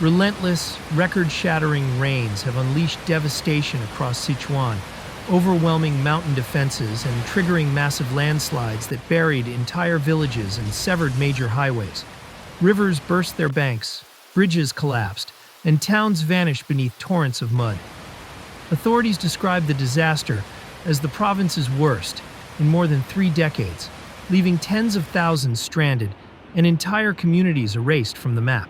Relentless, record-shattering rains have unleashed devastation across Sichuan, overwhelming mountain defenses and triggering massive landslides that buried entire villages and severed major highways. Rivers burst their banks, bridges collapsed, and towns vanished beneath torrents of mud. Authorities describe the disaster as the province's worst in more than 3 decades, leaving tens of thousands stranded and entire communities erased from the map.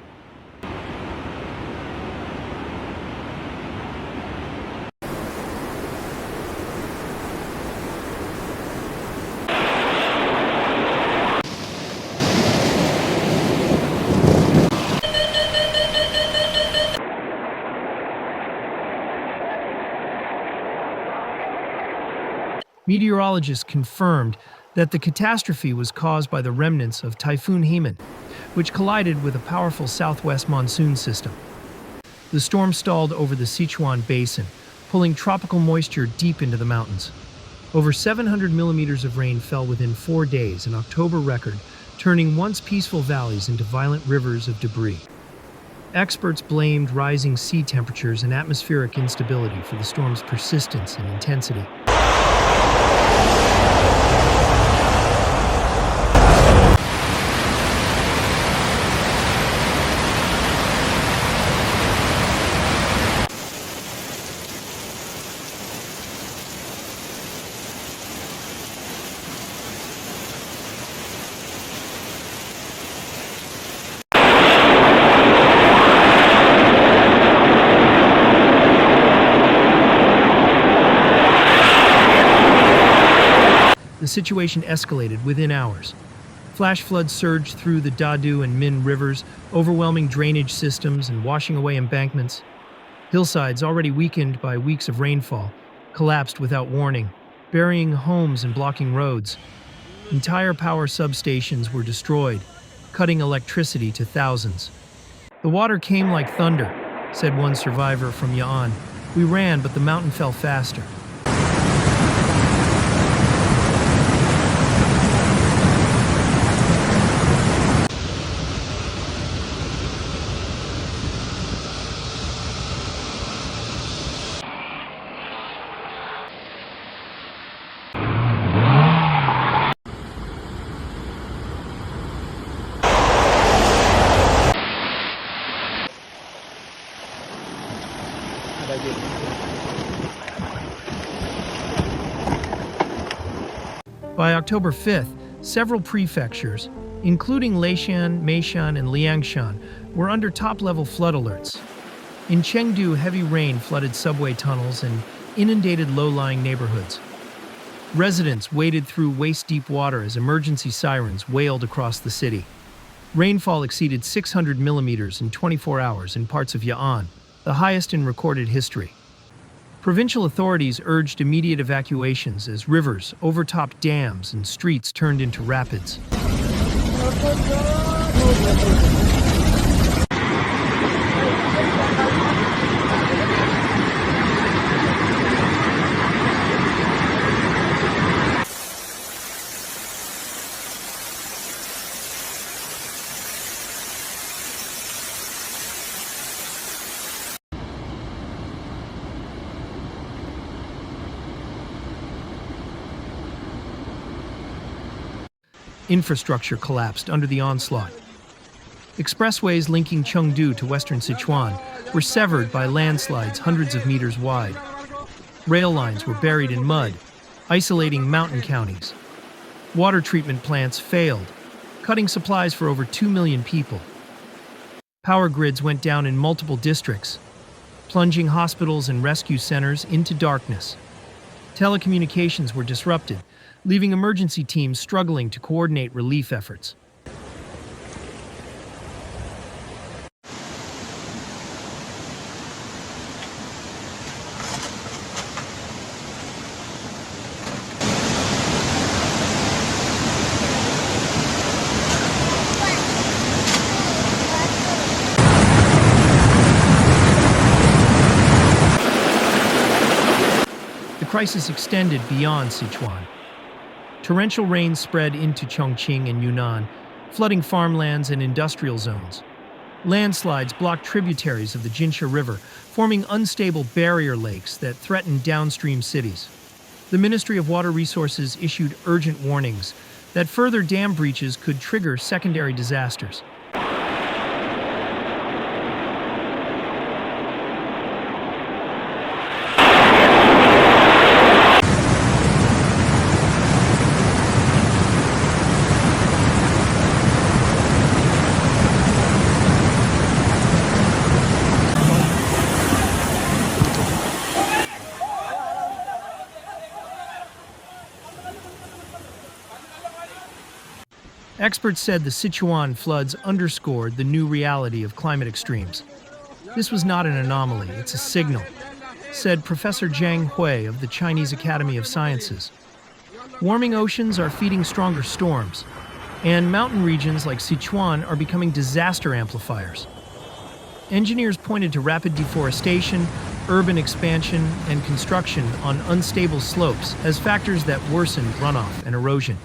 Meteorologists confirmed that the catastrophe was caused by the remnants of Typhoon Heman, which collided with a powerful southwest monsoon system. The storm stalled over the Sichuan basin, pulling tropical moisture deep into the mountains. Over 700 millimeters of rain fell within 4 days, an October record, turning once peaceful valleys into violent rivers of debris. Experts blamed rising sea temperatures and atmospheric instability for the storm's persistence and intensity. The situation escalated within hours. Flash floods surged through the Dadu and Min rivers, overwhelming drainage systems and washing away embankments. Hillsides, already weakened by weeks of rainfall, collapsed without warning, burying homes and blocking roads. Entire power substations were destroyed, cutting electricity to thousands. "The water came like thunder," said one survivor from Ya'an. "We ran, but the mountain fell faster." By October 5th, several prefectures, including Leishan, Meishan, and Liangshan, were under top-level flood alerts. In Chengdu, heavy rain flooded subway tunnels and inundated low-lying neighborhoods. Residents waded through waist-deep water as emergency sirens wailed across the city. Rainfall exceeded 600 millimeters in 24 hours in parts of Ya'an, the highest in recorded history. Provincial authorities urged immediate evacuations as rivers overtopped dams and streets turned into rapids. Infrastructure collapsed under the onslaught. Expressways linking Chengdu to western Sichuan were severed by landslides hundreds of meters wide. Rail lines were buried in mud, isolating mountain counties. Water treatment plants failed, cutting supplies for over 2 million people. Power grids went down in multiple districts, plunging hospitals and rescue centers into darkness. Telecommunications were disrupted, leaving emergency teams struggling to coordinate relief efforts. The crisis extended beyond Sichuan. Torrential rain spread into Chongqing and Yunnan, flooding farmlands and industrial zones. Landslides blocked tributaries of the Jinsha River, forming unstable barrier lakes that threatened downstream cities. The Ministry of Water Resources issued urgent warnings that further dam breaches could trigger secondary disasters. Experts said the Sichuan floods underscored the new reality of climate extremes. This was not an anomaly, it's a signal, said Professor Zhang Hui of the Chinese Academy of Sciences. Warming oceans are feeding stronger storms, and mountain regions like Sichuan are becoming disaster amplifiers. Engineers pointed to rapid deforestation, urban expansion, and construction on unstable slopes as factors that worsened runoff and erosion.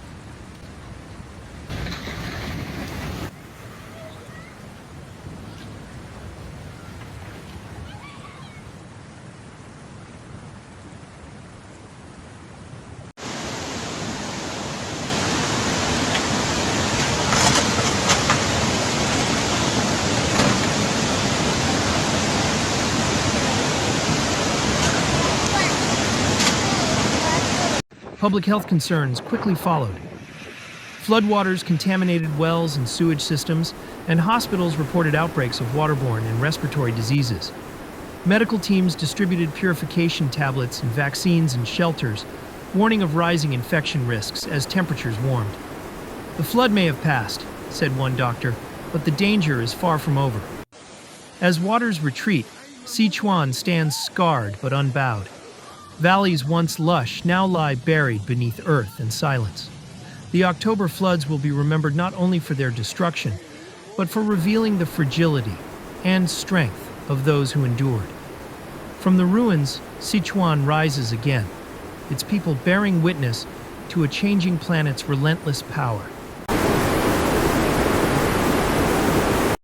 Public health concerns quickly followed. Floodwaters contaminated wells and sewage systems, and hospitals reported outbreaks of waterborne and respiratory diseases. Medical teams distributed purification tablets and vaccines in shelters, warning of rising infection risks as temperatures warmed. "The flood may have passed," said one doctor, "but the danger is far from over." As waters retreat, Sichuan stands scarred but unbowed. Valleys once lush now lie buried beneath earth and silence. The October floods will be remembered not only for their destruction, but for revealing the fragility and strength of those who endured. From the ruins, Sichuan rises again, its people bearing witness to a changing planet's relentless power.